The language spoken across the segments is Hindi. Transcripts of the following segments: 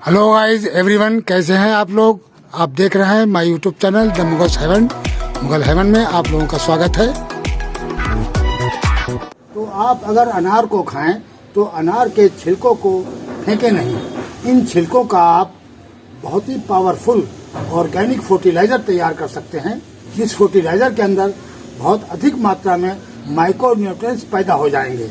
हेलो गाइस एवरीवन, कैसे हैं आप लोग। आप देख रहे हैं my YouTube channel the Mughal heaven में आप लोगों का स्वागत है। तो आप अगर अनार को खाएं तो अनार के छिलकों को फेंकें नहीं। इन छिलकों का आप बहुत ही पावरफुल ऑर्गेनिक फर्टिलाइजर तैयार कर सकते हैं, जिस फर्टिलाइजर के अंदर बहुत अधिक मात्रा में माइक्रो न्यूट्रिएंट्स पैदा हो जाएंगे।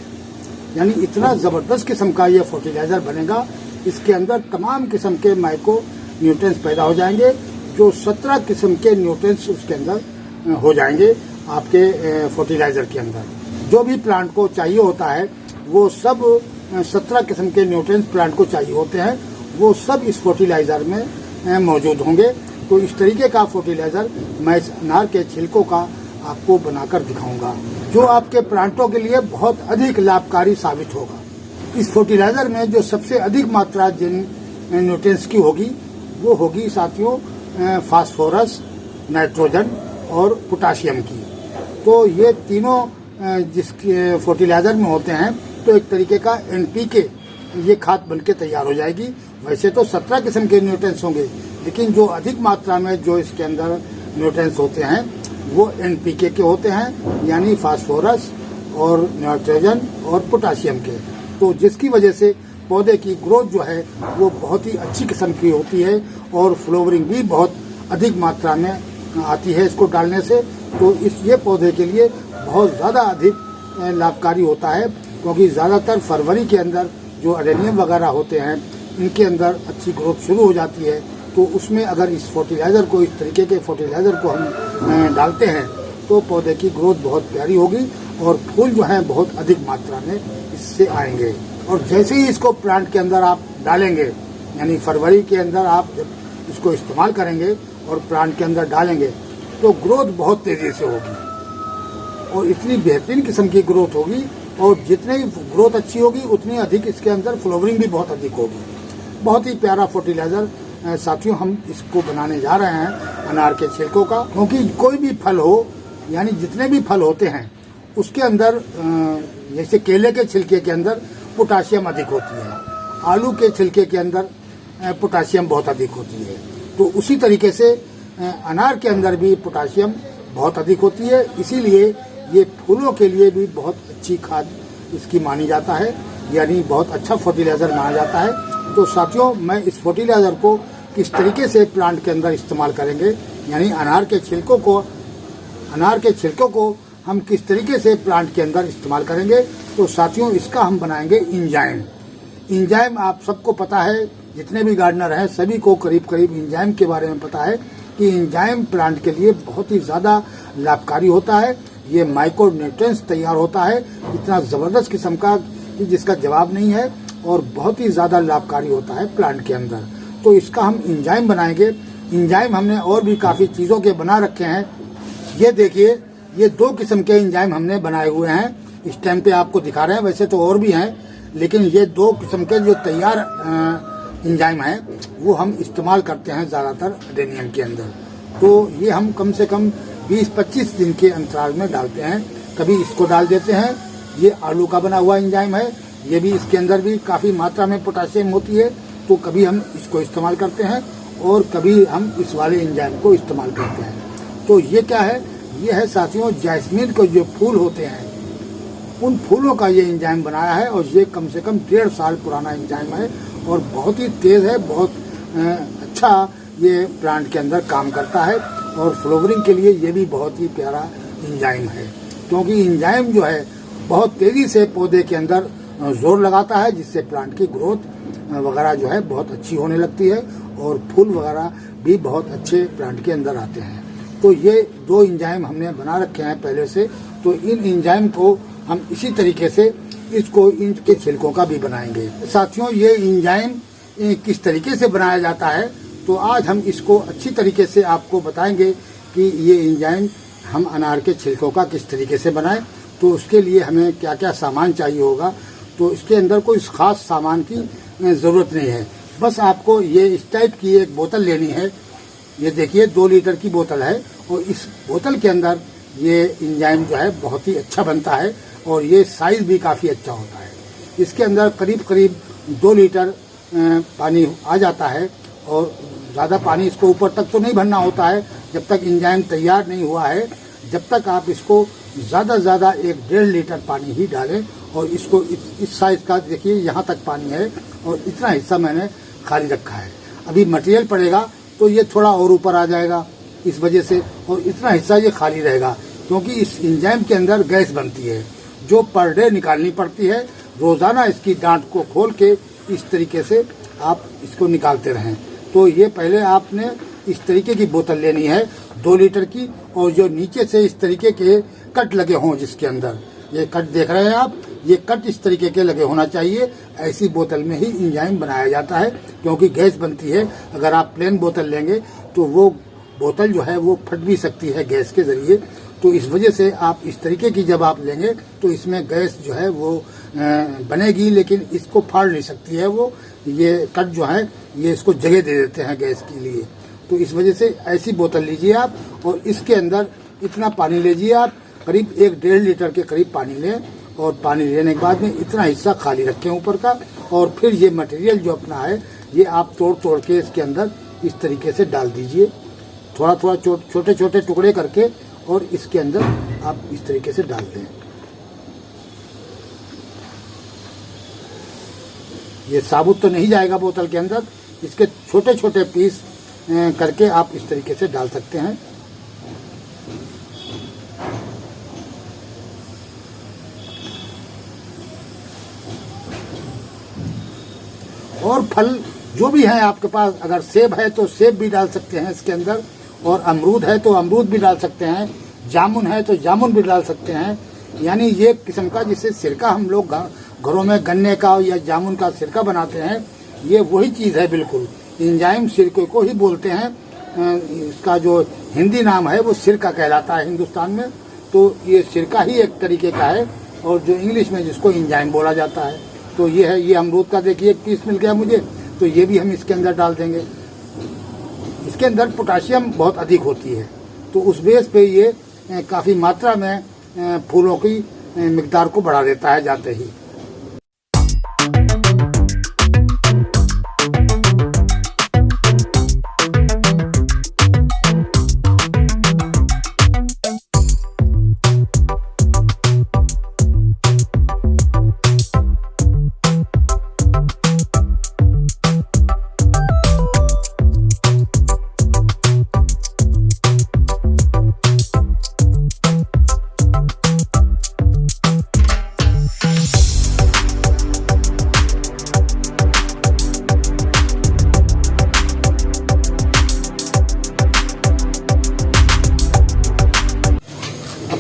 यानी इतना जबरदस्त किस्म का ये फर्टिलाइजर बनेगा, इसके अंदर तमाम किस्म के माइक्रो न्यूट्रिएंट्स पैदा हो जाएंगे, जो 17 किस्म के न्यूट्रिएंट्स उसके अंदर हो जाएंगे। आपके फर्टिलाइजर के अंदर जो भी प्लांट को चाहिए होता है वो सब 17 किस्म के न्यूट्रिएंट्स प्लांट को चाहिए होते हैं, वो सब इस फर्टिलाइजर में मौजूद होंगे। तो इस तरीके का फर्टिलाइजर मैं इस अनार के छिलकों का आपको बनाकर दिखाऊंगा, जो आपके प्लांटों के लिए बहुत अधिक लाभकारी साबित होगा। इस फर्टिलाइजर में जो सबसे अधिक मात्रा जिन न्यूट्रिएंट्स की होगी वो होगी साथियों फास्फोरस, नाइट्रोजन और पोटाशियम की। तो ये तीनों जिसके फर्टिलाइजर में होते हैं तो एक तरीके का एनपीके ये खाद बनके तैयार हो जाएगी। वैसे तो 17 किस्म के न्यूट्रिएंट्स होंगे, लेकिन जो अधिक मात्रा में जो इसके अंदर न्यूट्रिएंट्स होते हैं वो एनपीके के होते हैं, यानी फास्फोरस और नाइट्रोजन और पोटाशियम के। तो जिसकी वजह से पौधे की ग्रोथ जो है वो बहुत ही अच्छी किस्म की होती है और फ्लावरिंग भी बहुत अधिक मात्रा में आती है इसको डालने से। तो ये पौधे के लिए बहुत ज़्यादा अधिक लाभकारी होता है, क्योंकि ज़्यादातर फरवरी के अंदर जो अडेनियम वगैरह होते हैं इनके अंदर अच्छी ग्रोथ शुरू हो जाती है। तो उसमें अगर इस फर्टिलाइज़र को, इस तरीके के फर्टिलाइज़र को हम डालते हैं तो पौधे की ग्रोथ बहुत प्यारी होगी और फूल जो हैं बहुत अधिक मात्रा में इससे आएंगे। और जैसे ही इसको प्लांट के अंदर आप डालेंगे, यानी फरवरी के अंदर आप जब इसको इस्तेमाल करेंगे और प्लांट के अंदर डालेंगे तो ग्रोथ बहुत तेज़ी से होगी और इतनी बेहतरीन किस्म की ग्रोथ होगी। और जितनी ग्रोथ अच्छी होगी उतनी अधिक इसके अंदर फ्लावरिंग भी बहुत अधिक होगी। बहुत ही प्यारा फर्टिलाइज़र साथियों हम इसको बनाने जा रहे हैं अनार के छिलकों का, क्योंकि कोई भी फल हो, यानी जितने भी फल होते हैं उसके अंदर जैसे केले के छिलके के अंदर पोटाशियम अधिक होती है, आलू के छिलके के अंदर पोटाशियम बहुत अधिक होती है। तो उसी तरीके से अनार के अंदर भी पोटाशियम बहुत अधिक होती है, इसीलिए ये फूलों के लिए भी बहुत अच्छी खाद इसकी मानी जाता है, यानी बहुत अच्छा फर्टिलाइज़र माना जाता है। तो साथियों मैं इस फर्टिलाइज़र को किस तरीके से प्लांट के अंदर इस्तेमाल करेंगे, यानी अनार के छिलकों को हम किस तरीके से प्लांट के अंदर इस्तेमाल करेंगे, तो साथियों इसका हम बनाएंगे इंजाइम। इंजाइम आप सबको पता है, जितने भी गार्डनर हैं सभी को करीब करीब इंजाइम के बारे में पता है कि इंजाइम प्लांट के लिए बहुत ही ज़्यादा लाभकारी होता है। ये माइक्रो न्यूट्रिएंट्स तैयार होता है इतना ज़बरदस्त किस्म का कि जिसका जवाब नहीं है, और बहुत ही ज़्यादा लाभकारी होता है प्लांट के अंदर। तो इसका हम इंजाइम बनाएंगे। इंजाइम हमने और भी काफ़ी चीज़ों के बना रखे हैं। ये देखिए, ये 2 किस्म के इंजाइम हमने बनाए हुए हैं, इस टाइम पे आपको दिखा रहे हैं। वैसे तो और भी हैं, लेकिन ये 2 किस्म के जो तैयार इंजाइम हैं वो हम इस्तेमाल करते हैं ज़्यादातर अडेनियम के अंदर। तो ये हम कम से कम 20-25 दिन के अंतराल में डालते हैं। कभी इसको डाल देते हैं, ये आलू का बना हुआ इंजाइम है, ये भी इसके अंदर भी काफ़ी मात्रा में पोटाशियम होती है, तो कभी हम इसको इस्तेमाल करते हैं और कभी हम इस वाले इंजाइम को इस्तेमाल करते हैं। तो ये क्या है, ये है साथियों जैस्मीन के जो फूल होते हैं उन फूलों का ये इंजाइम बनाया है, और ये कम से कम 1.5 साल पुराना इंजाइम है और बहुत ही तेज़ है, बहुत अच्छा ये प्लांट के अंदर काम करता है। और फ्लावरिंग के लिए ये भी बहुत ही प्यारा इंजाइम है, क्योंकि इंजाइम जो है बहुत तेज़ी से पौधे के अंदर जोर लगाता है, जिससे प्लांट की ग्रोथ वगैरह जो है बहुत अच्छी होने लगती है और फूल वगैरह भी बहुत अच्छे प्लांट के अंदर आते हैं। तो ये 2 इंजाइम हमने बना रखे हैं पहले से। तो इन इंजाइम को हम इसी तरीके से इनके छिलकों का भी बनाएंगे। साथियों ये इंजाइम किस तरीके से बनाया जाता है, तो आज हम इसको अच्छी तरीके से आपको बताएंगे कि ये इंजाइम हम अनार के छिलकों का किस तरीके से बनाएं। तो उसके लिए हमें क्या क्या सामान चाहिए होगा, तो इसके अंदर कोई ख़ास सामान की ज़रूरत नहीं है। बस आपको ये इस टाइप की एक बोतल लेनी है। ये देखिए 2 लीटर की बोतल है, और इस बोतल के अंदर ये इंजाइम जो है बहुत ही अच्छा बनता है और ये साइज़ भी काफ़ी अच्छा होता है। इसके अंदर करीब करीब 2 लीटर पानी आ जाता है, और ज़्यादा पानी इसको ऊपर तक तो नहीं भरना होता है जब तक एंजाइम तैयार नहीं हुआ है। जब तक आप इसको ज़्यादा से ज़्यादा 1-1.5 लीटर पानी ही डालें, और इसको इस साइज़ का देखिए, यहाँ तक पानी है और इतना हिस्सा मैंने खाली रखा है। अभी मटेरियल पड़ेगा तो ये थोड़ा और ऊपर आ जाएगा इस वजह से, और इतना हिस्सा ये खाली रहेगा, क्योंकि इस एंजाइम के अंदर गैस बनती है जो पर डे निकालनी पड़ती है। रोज़ाना इसकी डांट को खोल के इस तरीके से आप इसको निकालते रहें। तो ये पहले आपने इस तरीके की बोतल लेनी है 2 लीटर की, और जो नीचे से इस तरीके के कट लगे हों, जिसके अंदर ये कट देख रहे हैं आप, ये कट इस तरीके के लगे होना चाहिए। ऐसी बोतल में ही एंजाइम बनाया जाता है, क्योंकि गैस बनती है। अगर आप प्लेन बोतल लेंगे तो वो बोतल जो है वो फट भी सकती है गैस के ज़रिए। तो इस वजह से आप इस तरीके की जब आप लेंगे तो इसमें गैस जो है वो बनेगी, लेकिन इसको फाड़ नहीं सकती है वो। ये कट जो है ये इसको जगह दे देते हैं गैस के लिए। तो इस वजह से ऐसी बोतल लीजिए आप, और इसके अंदर इतना पानी लीजिए आप, करीब 1-1.5 लीटर के करीब पानी लें, और पानी लेने के बाद में इतना हिस्सा खाली रखें ऊपर का, और फिर ये मटेरियल जो अपना है ये आप तोड़ तोड़ के इसके अंदर इस तरीके से डाल दीजिए, थोड़ा थोड़ा छोटे छोटे टुकड़े करके, और इसके अंदर आप इस तरीके से डाल दें। ये साबुत तो नहीं जाएगा बोतल के अंदर, इसके छोटे छोटे पीस करके आप इस तरीके से डाल सकते हैं। और फल जो भी है आपके पास, अगर सेब है तो सेब भी डाल सकते हैं इसके अंदर, और अमरूद है तो अमरूद भी डाल सकते हैं, जामुन है तो जामुन भी डाल सकते हैं। यानी ये किस्म का, जिससे सिरका हम लोग घरों में गन्ने का या जामुन का सिरका बनाते हैं, ये वही चीज़ है बिल्कुल। एंजाइम सिरके को ही बोलते हैं। इसका जो हिंदी नाम है वो सिरका कहलाता है हिंदुस्तान में। तो ये सिरका ही एक तरीके का है, और जो इंग्लिश में जिसको एंजाइम बोला जाता है। तो ये है, ये अमरूद का देखिए 1 पीस मिल गया मुझे, तो ये भी हम इसके अंदर डाल देंगे। इसके अंदर पोटाशियम बहुत अधिक होती है, तो उस बेस पे ये काफ़ी मात्रा में फूलों की मिकदार को बढ़ा देता है जाते ही।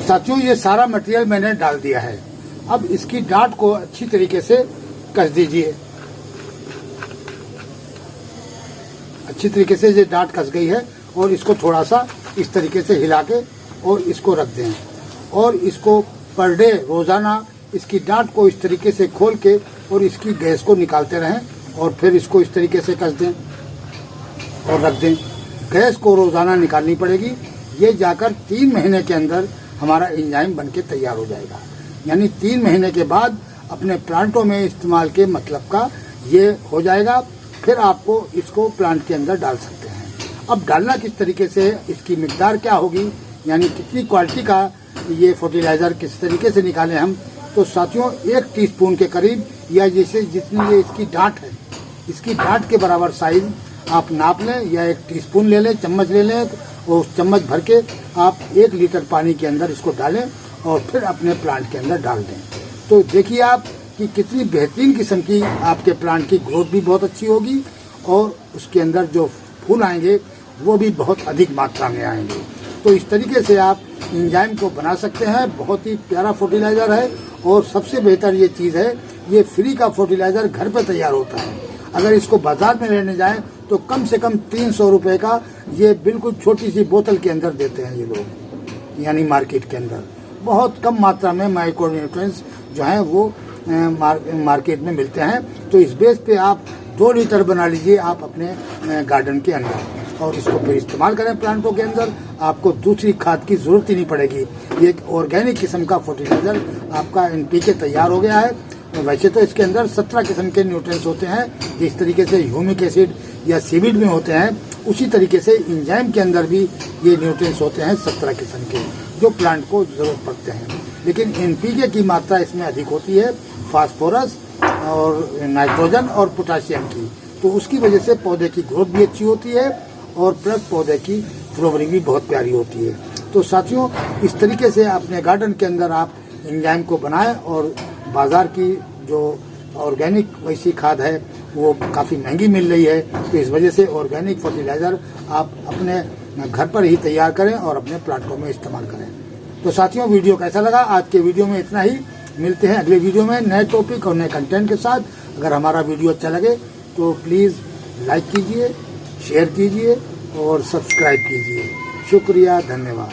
साथियों, ये सारा मटेरियल मैंने डाल दिया है। अब इसकी डांट को अच्छी तरीके से कस दीजिए। अच्छी तरीके से ये डांट कस गई है, और इसको थोड़ा सा इस तरीके से हिला के और इसको रख दें, और इसको पर डे रोजाना इसकी डांट को इस तरीके से खोल के और इसकी गैस को निकालते रहें, और फिर इसको इस तरीके से कस दें और रख दें। गैस को रोजाना निकालनी पड़ेगी। ये जाकर 3 महीने के अंदर हमारा एंजाइम बनके तैयार हो जाएगा। यानी 3 महीने के बाद अपने प्लांटों में इस्तेमाल के मतलब का ये हो जाएगा। फिर आपको इसको प्लांट के अंदर डाल सकते हैं। अब डालना किस तरीके से, इसकी मिकदार क्या होगी, यानी कितनी क्वालिटी का ये फर्टिलाइजर किस तरीके से निकालें हम, तो साथियों 1 टीस्पून के करीब, या जैसे जितनी ये इसकी डांट है, इसकी डांट के बराबर साइज आप नाप लें, या 1 टीस्पून ले लें, चम्मच ले लें, और उस चम्मच भर के आप 1 लीटर पानी के अंदर इसको डालें, और फिर अपने प्लांट के अंदर डाल दें। तो देखिए आप कि कितनी बेहतरीन किस्म की आपके प्लांट की ग्रोथ भी बहुत अच्छी होगी, और उसके अंदर जो फूल आएंगे वो भी बहुत अधिक मात्रा में आएंगे। तो इस तरीके से आप एंजाइम को बना सकते हैं। बहुत ही प्यारा फर्टिलाइजर है, और सबसे बेहतर ये चीज़ है, ये फ्री का फर्टिलाइजर घर पे तैयार होता है। अगर इसको बाजार में लेने जाएं तो कम से कम 300 रुपये का ये बिल्कुल छोटी सी बोतल के अंदर देते हैं ये लोग, यानी मार्केट के अंदर। बहुत कम मात्रा में माइक्रोन्यूट्रिएंट्स जो हैं वो मार्केट में मिलते हैं। तो इस बेस पे आप 2 लीटर बना लीजिए आप अपने गार्डन के अंदर, और इसको फिर इस्तेमाल करें प्लांटों के अंदर। आपको दूसरी खाद की जरूरत ही नहीं पड़ेगी। ये एक ऑर्गेनिक किस्म का फर्टिलाइजर आपका NPK तैयार हो गया है। वैसे तो इसके अंदर 17 किस्म के न्यूट्रिएंट्स होते हैं, जिस तरीके से ह्यूमिक एसिड या सीवीड में होते हैं, उसी तरीके से एंजाइम के अंदर भी ये न्यूट्रिएंट्स होते हैं 17 किस्म के, जो प्लांट को जरूरत पड़ते हैं। लेकिन एनपीके की मात्रा इसमें अधिक होती है, फास्फोरस और नाइट्रोजन और पोटाशियम की, तो उसकी वजह से पौधे की ग्रोथ भी अच्छी होती है और प्लस पौधे की फ्लावरिंग भी बहुत प्यारी होती है। तो साथियों, इस तरीके से अपने गार्डन के अंदर आप एंजाइम को बनाएं, और बाजार की जो ऑर्गेनिक वैसी खाद है वो काफ़ी महंगी मिल रही है, तो इस वजह से ऑर्गेनिक फर्टिलाइज़र आप अपने घर पर ही तैयार करें और अपने प्लांटों में इस्तेमाल करें। तो साथियों, वीडियो कैसा लगा? आज के वीडियो में इतना ही। मिलते हैं अगले वीडियो में नए टॉपिक और नए कंटेंट के साथ। अगर हमारा वीडियो अच्छा लगे तो प्लीज़ लाइक कीजिए, शेयर कीजिए और सब्सक्राइब कीजिए। शुक्रिया, धन्यवाद।